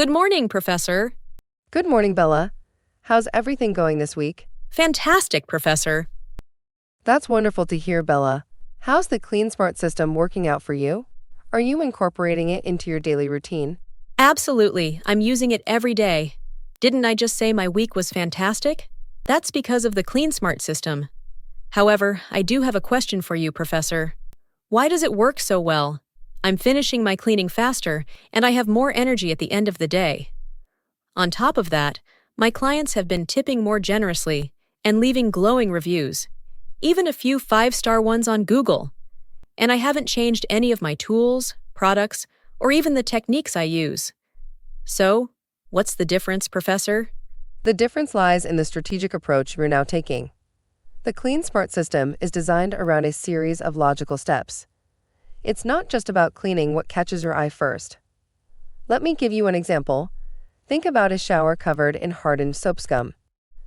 Good morning, Professor. Good morning, Bella. How's everything going this week? Fantastic, Professor. That's wonderful to hear, Bella. How's the CleanSmart system working out for you? Are you incorporating it into your daily routine? Absolutely, I'm using it every day. Didn't I just say my week was fantastic? That's because of the CleanSmart system. However, I do have a question for you, Professor. Why does it work so well? I'm finishing my cleaning faster, and I have more energy at the end of the day. On top of that, my clients have been tipping more generously and leaving glowing reviews, even a few 5-star ones on Google. And I haven't changed any of my tools, products, or even the techniques I use. So, what's the difference, Professor? The difference lies in the strategic approach you're now taking. The CleanSmart system is designed around a series of logical steps. It's not just about cleaning what catches your eye first. Let me give you an example. Think about a shower covered in hardened soap scum.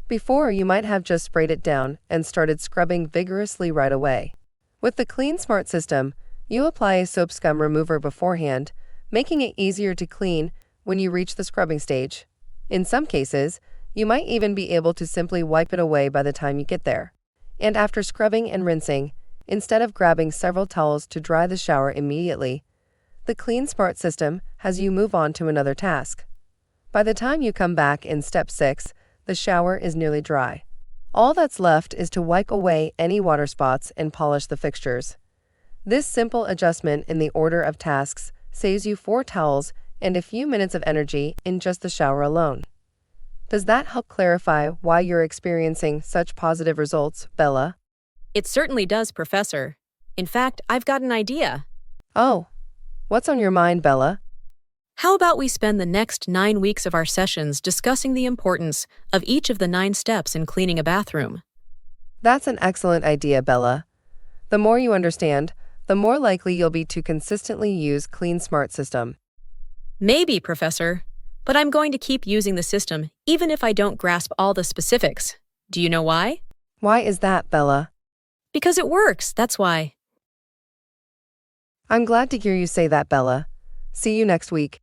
Before, you might have just sprayed it down and started scrubbing vigorously right away. With the CleanSmart system, you apply a soap scum remover beforehand, making it easier to clean when you reach the scrubbing stage. In some cases, you might even be able to simply wipe it away by the time you get there. And after scrubbing and rinsing, instead of grabbing several towels to dry the shower immediately, the CleanSmart system has you move on to another task. By the time you come back in step 6, the shower is nearly dry. All that's left is to wipe away any water spots and polish the fixtures. This simple adjustment in the order of tasks saves you 4 towels and a few minutes of energy in just the shower alone. Does that help clarify why you're experiencing such positive results, Bella? It certainly does, Professor. In fact, I've got an idea. Oh, what's on your mind, Bella? How about we spend the next 9 weeks of our sessions discussing the importance of each of the 9 steps in cleaning a bathroom? That's an excellent idea, Bella. The more you understand, the more likely you'll be to consistently use CleanSmart system. Maybe, Professor, but I'm going to keep using the system even if I don't grasp all the specifics. Do you know why? Why is that, Bella? Because it works, that's why. I'm glad to hear you say that, Bella. See you next week.